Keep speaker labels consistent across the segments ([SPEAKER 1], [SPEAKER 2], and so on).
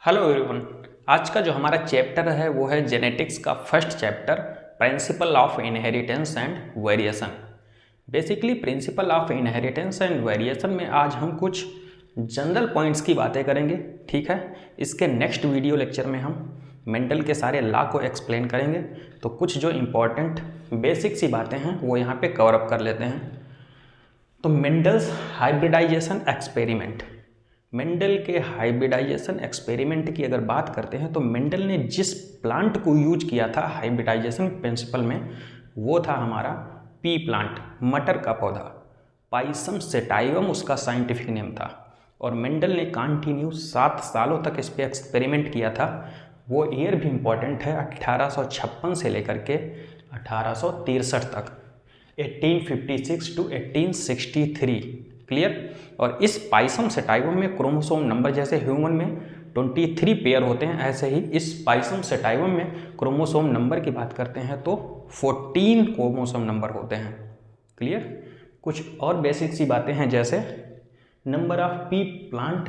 [SPEAKER 1] Hello everyone. आज का जो हमारा चैप्टर है वो है जेनेटिक्स का first chapter, principle of inheritance and variation. Basically principle of inheritance and variation में आज हम कुछ जनरल पॉइंट्स की बातें करेंगे, ठीक है। इसके नेक्स्ट वीडियो लेक्चर में हम मेंडल के सारे लॉ को एक्सप्लेन करेंगे, तो कुछ जो इम्पोर्टेंट बेसिक सी बातें हैं वो यहाँ पे कवर अप कर लेते हैं। तो मेंडल्स हाइब्रिडाइजेशन एक्सपेरिमेंट, मेंडल के हाइब्रिडाइजेशन एक्सपेरिमेंट की अगर बात करते हैं तो मेंडल ने जिस प्लांट को यूज किया था हाइब्रिडाइजेशन प्रिंसिपल में वो था हमारा पी प्लांट, मटर का पौधा। पाइसम सेटाइवम उसका साइंटिफिक नेम था और मेंडल ने कंटिन्यू 7 सालों तक इस पर एक्सपेरिमेंट किया था। वो ईयर भी इम्पॉर्टेंट है, 1856 से लेकर के 1863 तक, 1856 टू 1863, क्लियर। और इस पाइसम सेटाइवम में क्रोमोसोम नंबर जैसे ह्यूमन में 23 पेयर होते हैं, ऐसे ही इस पाइसम सेटाइवम में क्रोमोसोम नंबर की बात करते हैं तो 14 क्रोमोसोम नंबर होते हैं, क्लियर। कुछ और बेसिक सी बातें हैं जैसे number of P plant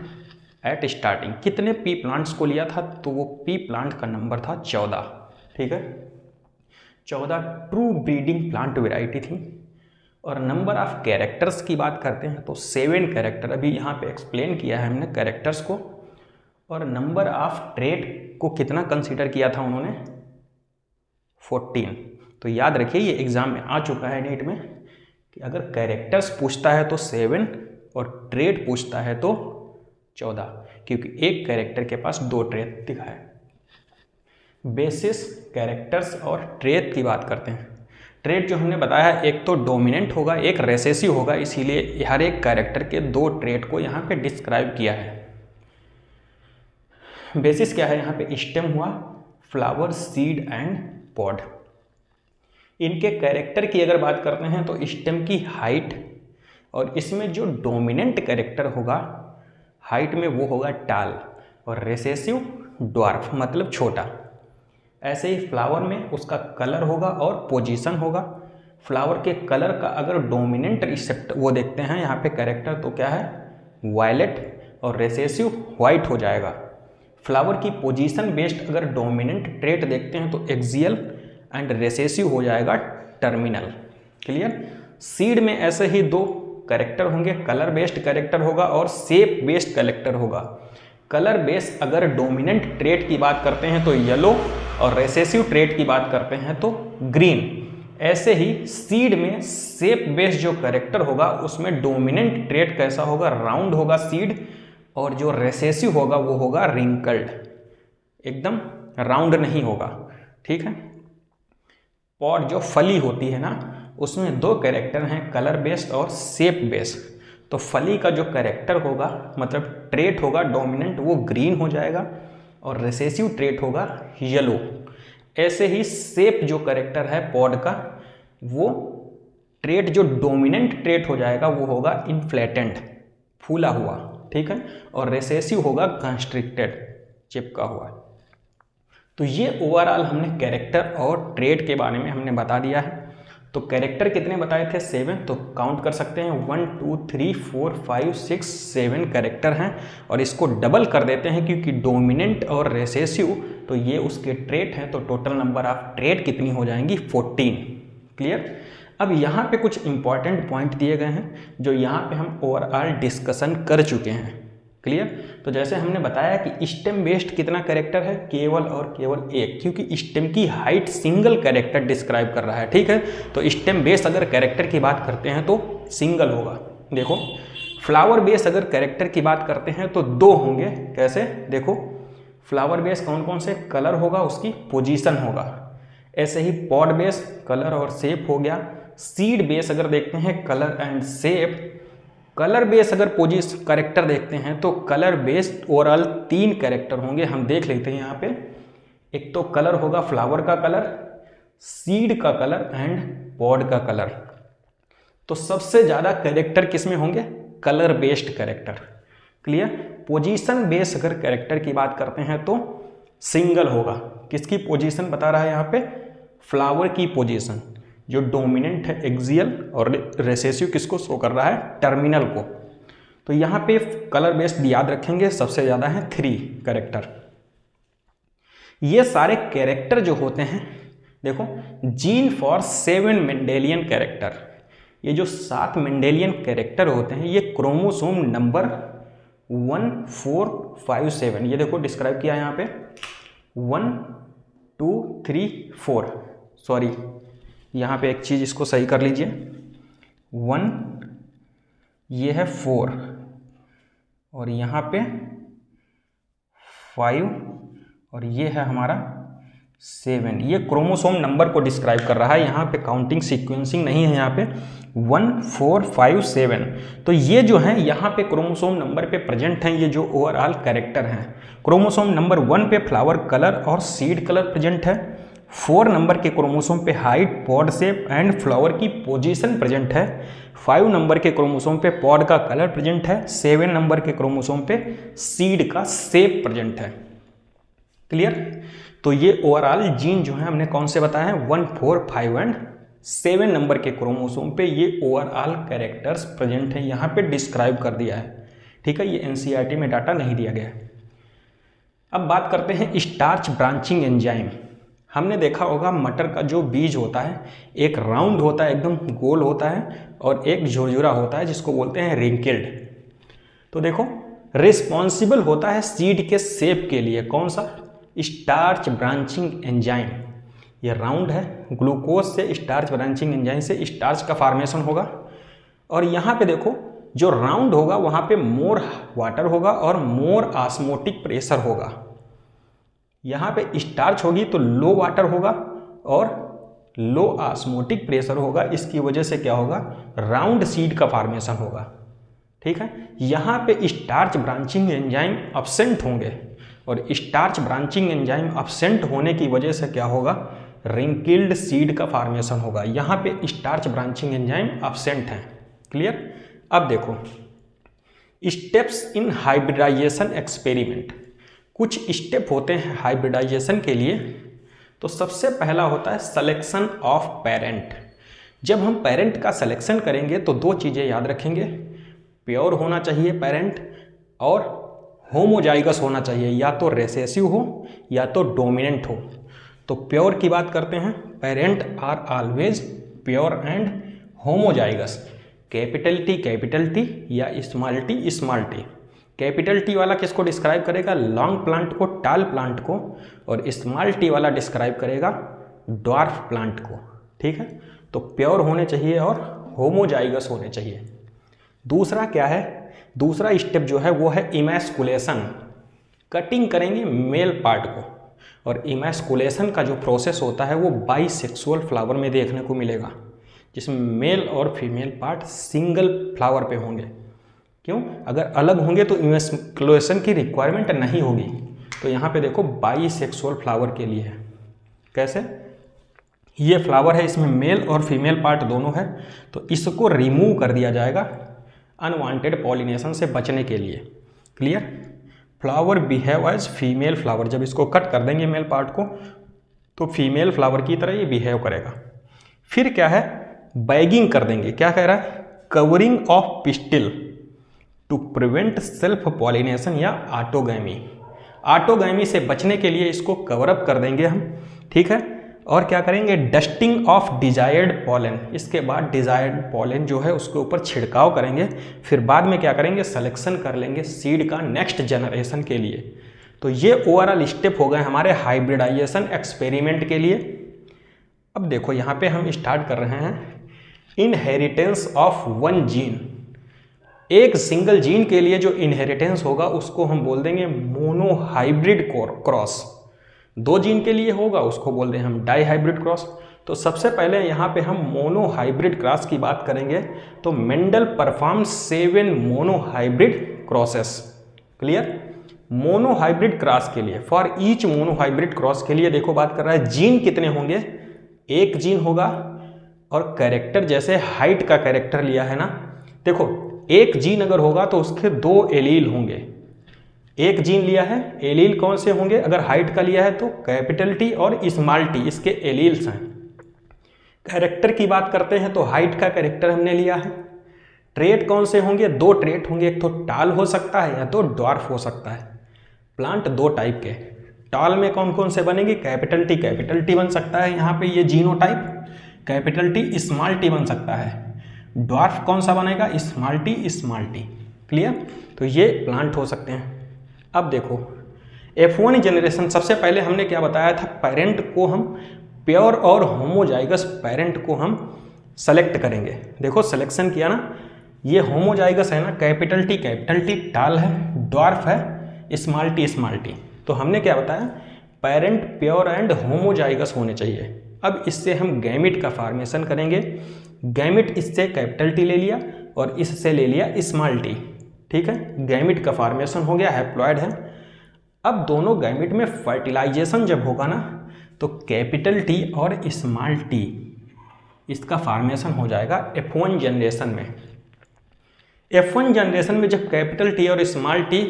[SPEAKER 1] at starting, कितने पी प्लांट्स को लिया था तो वो पी प्लांट का नंबर था 14, ठीक है। 14 ट्रू ब्रीडिंग प्लांट वेराइटी थी। और नंबर ऑफ कैरेक्टर्स की बात करते हैं तो 7 कैरेक्टर, अभी यहाँ पे एक्सप्लेन किया है हमने कैरेक्टर्स को। और नंबर ऑफ ट्रेट को कितना कंसीडर किया था उन्होंने, 14। तो याद रखिए ये एग्जाम में आ चुका है नीट में कि अगर कैरेक्टर्स पूछता है तो 7 और ट्रेट पूछता है तो 14, क्योंकि एक कैरेक्टर के पास 2 ट्रेट दिखा है। बेसिस कैरेक्टर्स और ट्रेट की बात करते हैं। ट्रेट जो हमने बताया एक तो डोमिनेंट होगा, एक रेसेसिव होगा, इसीलिए हर एक कैरेक्टर के 2 ट्रेट को यहाँ पे डिस्क्राइब किया है। बेसिस क्या है यहाँ पे, स्टेम हुआ, फ्लावर, सीड एंड पॉड। इनके कैरेक्टर की अगर बात करते हैं तो स्टेम की हाइट, और इसमें जो डोमिनेंट कैरेक्टर होगा हाइट में वो होगा टाल, और रेसेसिव ड्वार्फ मतलब छोटा। ऐसे ही फ्लावर में उसका कलर होगा और पोजीशन होगा। फ्लावर के कलर का अगर डोमिनेंट रिसेप्ट वो देखते हैं यहाँ पे कैरेक्टर तो क्या है, वायलेट, और रेसेसिव वाइट हो जाएगा। फ्लावर की पोजीशन बेस्ड अगर डोमिनेंट ट्रेट देखते हैं तो एक्सियल, एंड रेसेसिव हो जाएगा टर्मिनल, क्लियर। सीड में ऐसे ही 2 कैरेक्टर होंगे, कलर बेस्ड कैरेक्टर होगा और शेप बेस्ड कैरेक्टर होगा। कलर बेस अगर डोमिनेंट ट्रेट की बात करते हैं तो येलो, और रेसेसिव ट्रेट की बात करते हैं तो ग्रीन। ऐसे ही सीड में शेप बेस्ड जो कैरेक्टर होगा उसमें डोमिनेंट ट्रेट कैसा होगा, राउंड होगा सीड, और जो रेसेसिव होगा वो होगा रिंकल्ड, एकदम राउंड नहीं होगा, ठीक है। पॉड जो फली होती है ना उसमें 2 कैरेक्टर हैं, कलर बेस्ड और शेप बेस्ड। तो फली का जो कैरेक्टर होगा मतलब ट्रेट होगा डोमिनेंट वो ग्रीन हो जाएगा, और रेसेसिव ट्रेट होगा येलो। ऐसे ही शेप जो कैरेक्टर है पॉड का, वो ट्रेट जो डोमिनेंट ट्रेट हो जाएगा वो होगा इन्फ्लेटेंट, फूला हुआ, ठीक है। और रेसेसिव होगा कंस्ट्रिक्टेड, चिपका हुआ। तो ये ओवरऑल हमने कैरेक्टर और ट्रेट के बारे में हमने बता दिया है। तो कैरेक्टर कितने बताए थे, 7, तो काउंट कर सकते हैं 1 2 3 4 5 6 7 कैरेक्टर हैं, और इसको डबल कर देते हैं क्योंकि डोमिनेंट और रेसेसिव तो ये उसके ट्रेट हैं, तो टोटल नंबर ऑफ ट्रेट कितनी हो जाएंगी, 14, क्लियर। अब यहाँ पे कुछ इंपॉर्टेंट पॉइंट दिए गए हैं जो यहाँ पे हम ओवरऑल डिस्कशन कर चुके हैं, क्लियर। तो जैसे हमने बताया कि स्टेम बेस्ड कितना कैरेक्टर है, केवल और केवल एक, क्योंकि स्टेम की हाइट सिंगल कैरेक्टर डिस्क्राइब कर रहा है, ठीक है। तो स्टेम बेस अगर कैरेक्टर की बात करते हैं तो सिंगल होगा। देखो फ्लावर बेस अगर कैरेक्टर की बात करते हैं तो 2 होंगे, कैसे, देखो फ्लावर बेस कौन कौन से, कलर होगा, उसकी पोजीशन होगा। ऐसे ही पॉड बेस कलर और शेप हो गया। सीड बेस अगर देखते हैं colour and shape. Colour base अगर पोजीशन कैरेक्टर देखते हैं तो कलर बेस्ड ओवरऑल 3 कैरेक्टर होंगे, हम देख लेते हैं यहाँ पे। एक तो कलर होगा फ्लावर का कलर, सीड का कलर एंड पॉड का कलर। तो सबसे ज़्यादा कैरेक्टर किस में होंगे, colour based character, clear. Position base अगर कैरेक्टर की बात करते हैं तो सिंगल होगा। किसकी पोजीशन बता रहा है यहाँ पे, फ्लावर की पोजीशन, जो डोमिनेंट है एक्सियल, और रेसेसिव किसको शो कर रहा है, टर्मिनल को। तो यहाँ पे कलर बेस्ड याद रखेंगे सबसे ज़्यादा है 3 कैरेक्टर, ये सारे कैरेक्टर जो होते हैं, देखो, जीन फॉर 7 मेंडेलियन कैरेक्टर, ये जो 7 मेंडेलियन कैरेक्टर होते हैं ये क्रोमोसोम नंबर 1457, ये देखो डिस्क्राइब किया है यहाँ पे 1 2 3 4, सॉरी यहाँ पे एक चीज़ इसको सही कर लीजिए, 1 ये है 4 और यहाँ पे 5 और ये है हमारा 7, ये क्रोमोसोम नंबर को डिस्क्राइब कर रहा है, यहाँ पे काउंटिंग सीक्वेंसिंग नहीं है, यहाँ पे 1 4 5 7, तो ये जो है यहाँ पे क्रोमोसोम नंबर पे प्रेजेंट हैं, ये जो ओवरऑल कैरेक्टर हैं। क्रोमोसोम नंबर 1 पे फ्लावर कलर और सीड कलर प्रेजेंट है, 4 नंबर के क्रोमोसोम पे height, pod shape and flower की पोजीशन प्रेजेंट है, 5 नंबर के क्रोमोसोम पे पॉड का कलर प्रेजेंट है, 7 नंबर के क्रोमोसोम पे सीड का शेप प्रेजेंट है। क्लियर? तो ये ओवरऑल जीन जो है हमने कौन से बताए हैं, 1 4 5 एंड 7 नंबर के क्रोमोसोम पे ये ओवरऑल कैरेक्टर्स प्रेजेंट हैं, यहाँ पे डिस्क्राइब कर दिया है। ठीक है, ये एनसीईआरटी में डाटा नहीं दिया गया है। अब बात करते हैं स्टार्च ब्रांचिंग एंजाइम। हमने देखा होगा मटर का जो बीज होता है एक राउंड होता है, एकदम गोल होता है, और एक झुरझुरा होता है जिसको बोलते हैं रिंकल्ड। तो देखो रिस्पॉन्सिबल होता है सीड के शेप के लिए कौन सा, स्टार्च ब्रांचिंग एंजाइम। ये राउंड है, ग्लूकोज से स्टार्च ब्रांचिंग एंजाइम से स्टार्च का फॉर्मेशन होगा, और यहाँ पे देखो जो राउंड होगा वहाँ पे मोर वाटर होगा और मोर ऑस्मोटिक प्रेशर होगा। यहाँ पे स्टार्च होगी तो लो वाटर होगा और लो ऑस्मोटिक प्रेशर होगा, इसकी वजह से क्या होगा, राउंड सीड का फॉर्मेशन होगा। ठीक है, यहाँ पे स्टार्च ब्रांचिंग एंजाइम एब्सेंट होंगे, और स्टार्च ब्रांचिंग एंजाइम एब्सेंट होने की वजह से क्या होगा, रिंकल्ड सीड का फॉर्मेशन होगा। यहाँ पे स्टार्च ब्रांचिंग एंजाइम एब्सेंट हैं। क्लियर? अब देखो स्टेप्स इन हाइब्रिडाइजेशन एक्सपेरिमेंट, कुछ स्टेप होते हैं हाइब्रिडाइजेशन के लिए। तो सबसे पहला होता है सिलेक्शन ऑफ पेरेंट। जब हम पेरेंट का सिलेक्शन करेंगे तो 2 चीज़ें याद रखेंगे, प्योर होना चाहिए पेरेंट और होमोजाइगस होना चाहिए, या तो रेसेसिव हो या तो डोमिनेंट हो। तो प्योर की बात करते हैं, parent are always pure and homozygous, capital T या स्मॉल टी। कैपिटल टी वाला किसको डिस्क्राइब करेगा, लॉन्ग प्लांट को, टाल प्लांट को, और स्मॉल टी वाला डिस्क्राइब करेगा ड्वार्फ प्लांट को। ठीक है, तो प्योर होने चाहिए और होमोजाइगस होने चाहिए। दूसरा क्या है, दूसरा स्टेप जो है वो है इमैस्कुलेशन। कटिंग करेंगे मेल पार्ट को, और इमैस्कुलेशन का जो प्रोसेस होता है वो बाइसेक्सुअल फ्लावर में देखने को मिलेगा, जिसमें मेल और फीमेल पार्ट सिंगल फ्लावर पे होंगे। क्यों? अगर अलग होंगे तो इमैस्कुलेशन की रिक्वायरमेंट नहीं होगी। तो यहाँ पे देखो बाइसेक्सुअल फ्लावर के लिए है। कैसे? ये फ्लावर है, इसमें मेल और फीमेल पार्ट दोनों है, तो इसको रिमूव कर दिया जाएगा अनवांटेड पॉलिनेशन से बचने के लिए। Clear? Flower behave as female flower, जब इसको कट कर देंगे मेल पार्ट को तो फीमेल फ्लावर की तरह ये बिहेव करेगा। फिर क्या है, बैगिंग कर देंगे। क्या कह रहा है, covering of pistil to prevent self pollination या ऑटोगैमी। ऑटोगैमी से बचने के लिए इसको कवर अप कर देंगे हम। ठीक है, और क्या करेंगे, डस्टिंग ऑफ डिजायर्ड पॉलन। इसके बाद डिजायर्ड पॉलन जो है उसके ऊपर छिड़काव करेंगे। फिर बाद में क्या करेंगे, सिलेक्शन कर लेंगे सीड का नेक्स्ट जनरेशन के लिए। तो ये ओवरऑल स्टेप हो गए हमारे हाइब्रिडाइजेशन एक्सपेरिमेंट के लिए। अब देखो यहाँ पे हम स्टार्ट कर रहे हैं इनहेरिटेंस ऑफ 1 जीन। एक सिंगल जीन के लिए जो इनहेरिटेंस होगा उसको हम बोल देंगे मोनोहाइब्रिड क्रॉस। 2 जीन के लिए होगा उसको बोल दें हम डाईहाइब्रिड क्रॉस। तो सबसे पहले यहाँ पे हम मोनोहाइब्रिड क्रॉस की बात करेंगे। तो Mendel perform 7 monohybrid crosses. Clear? Monohybrid cross के लिए, फॉर ईच मोनोहाइब्रिड क्रॉस के लिए देखो बात कर रहा है जीन कितने होंगे, 1 जीन होगा, और कैरेक्टर जैसे हाइट का कैरेक्टर लिया है ना, देखो 1 जीन अगर होगा तो उसके 2 एलील होंगे। 1 जीन लिया है, एलील कौन से होंगे, अगर हाइट का लिया है तो कैपिटल टी और स्मॉल टी इसके एलील्स हैं। कैरेक्टर की बात करते हैं तो हाइट का कैरेक्टर हमने लिया है। ट्रेट कौन से होंगे, 2 ट्रेट होंगे, एक तो टाल हो सकता है या तो ड्वार्फ हो सकता है। प्लांट 2 टाइप के, टॉल में कौन कौन से बनेंगे, कैपिटल टी बन सकता है यहाँ पे ये genotype, capital T small T बन सकता है। ड्वार्फ कौन सा बनेगा, स्मॉल टी। क्लियर, तो ये प्लांट हो सकते हैं। अब देखो F1 जनरेशन, सबसे पहले हमने क्या बताया था, पेरेंट को हम प्योर और होमोजाइगस पेरेंट को हम सेलेक्ट करेंगे। देखो सिलेक्शन किया ना, ये होमोजाइगस है ना, कैपिटल टी टाल है, ड्वार्फ है स्मॉल टी। तो हमने क्या बताया, पेरेंट प्योर एंड होमोजाइगस होने चाहिए। अब इससे हम गैमिट का फॉर्मेशन करेंगे। गैमिट इससे कैपिटल टी ले लिया और इससे ले लिया स्मॉल टी, ठीक है, गैमिट का फॉर्मेशन हो गया, हैप्लॉइड है। अब दोनों गैमिट में फर्टिलाइजेशन जब होगा ना, तो कैपिटल टी और स्मॉल टी इसका फॉर्मेशन हो जाएगा F1 जनरेशन में। F1 जनरेशन में जब कैपिटल टी और स्मॉल टी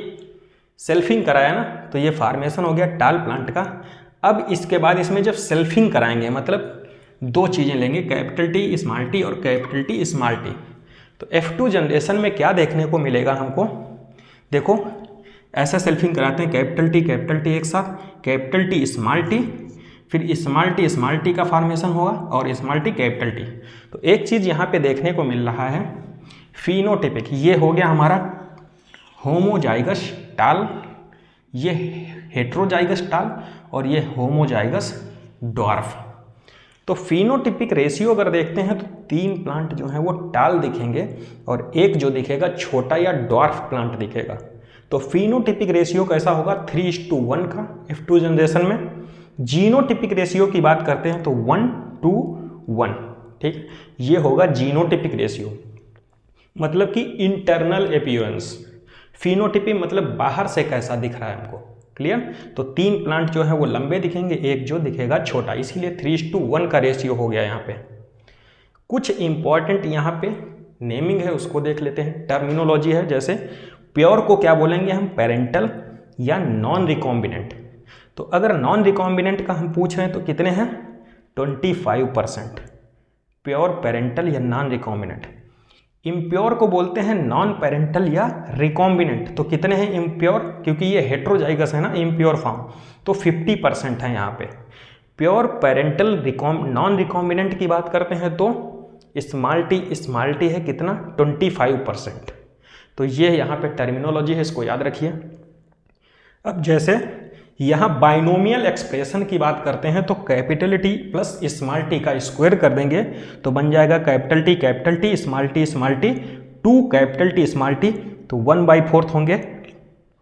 [SPEAKER 1] सेल्फिंग कराया ना, तो ये फॉर्मेशन हो गया टाल प्लांट का। अब इसके बाद इसमें जब सेल्फिंग कराएंगे, मतलब दो चीज़ें लेंगे, कैपिटल टी स्मॉल टी और कैपिटल टी स्मॉल टी, तो F2 जनरेशन में क्या देखने को मिलेगा हमको, देखो ऐसा सेल्फिंग कराते हैं, कैपिटल टी एक साथ, कैपिटल टी स्मॉल टी, फिर स्मॉल टी का फॉर्मेशन होगा और स्मॉल टी कैपिटल टी। तो एक चीज़ यहाँ पे देखने को मिल रहा है, फिनोटिपिक, ये हो गया हमारा होमोजाइगस टाल, ये हेट्रोजाइगस टाल और ये होमोजाइगस ड्वार्फ। तो फिनोटिपिक रेशियो अगर देखते हैं तो 3 प्लांट जो हैं वो टाल दिखेंगे और एक जो दिखेगा छोटा या ड्वार्फ प्लांट दिखेगा। तो फिनोटिपिक रेशियो कैसा होगा, 3:1 का F2 जनरेशन में। जीनोटिपिक रेशियो की बात करते हैं तो 1:1, ठीक, ये होगा जीनोटिपिक रेशियो, मतलब कि इंटरनल अपीयरेंस। फिनोटिपिक मतलब बाहर से कैसा दिख रहा है हमको, क्लियर। तो 3 प्लांट जो है वो लंबे दिखेंगे, एक जो दिखेगा छोटा, इसीलिए 3:1 का रेशियो हो गया यहाँ पे। कुछ इंपॉर्टेंट यहाँ पे नेमिंग है, उसको देख लेते हैं, टर्मिनोलॉजी है। जैसे प्योर को क्या बोलेंगे हम, पेरेंटल या नॉन रिकॉम्बिनेंट। तो अगर नॉन रिकॉम्बिनेंट का हम पूछ रहे हैं तो कितने हैं, 25% प्योर, पेरेंटल या नॉन रिकॉम्बिनेंट। इम्प्योर को बोलते हैं नॉन पेरेंटल या रिकॉम्बिनेंट, तो कितने हैं इम्प्योर, क्योंकि ये हेट्रोजाइगस है ना, इम्प्योर फॉर्म, तो 50% है यहाँ पे। प्योर, पेरेंटल, नॉन रिकॉम्बिनेंट की बात करते हैं तो स्मॉल टी है कितना, 25%। तो ये यहाँ पे टर्मिनोलॉजी है, इसको याद रखिए। अब जैसे यहाँ बाइनोमियल एक्सप्रेशन की बात करते हैं तो capital T plus small T का स्क्वायर कर देंगे तो बन जाएगा capital T small T 2 capital T small T, तो 1/4 होंगे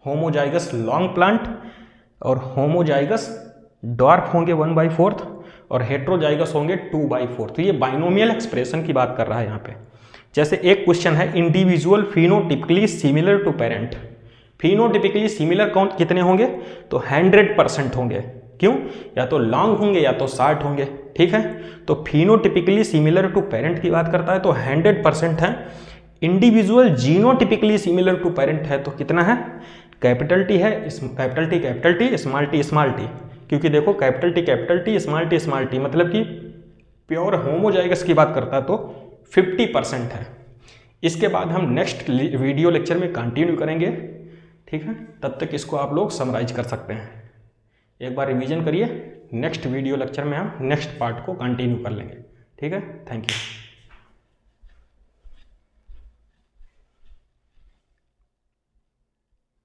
[SPEAKER 1] होमोजाइगस लॉन्ग प्लांट और होमोजाइगस ड्वार्फ होंगे 1/4 और हेट्रोजाइगस होंगे 2/4। तो ये बाइनोमियल एक्सप्रेशन की बात कर रहा है यहाँ पे। जैसे एक क्वेश्चन है, individual phenotypically similar to parent. Phenotypically similar कौन कितने होंगे, तो 100% होंगे। क्यों, या तो लॉन्ग होंगे या तो शॉर्ट होंगे, ठीक है। तो फिनोटिपिकली सिमिलर टू पेरेंट की बात करता है तो 100% है। Individual genotypically similar to parent है तो कितना है, कैपिटल टी है, कैपिटल टी स्मॉल टी, क्योंकि देखो कैपिटल टी स्मॉल टी मतलब कि प्योर होमोजाइगस की बात करता है तो 50% है। इसके बाद हम नेक्स्ट वीडियो लेक्चर में कंटिन्यू करेंगे, ठीक है। तब तक इसको आप लोग समराइज कर सकते हैं, एक बार रिवीजन करिए। नेक्स्ट वीडियो लेक्चर में हम नेक्स्ट पार्ट को कंटिन्यू कर लेंगे, ठीक है। Thank you.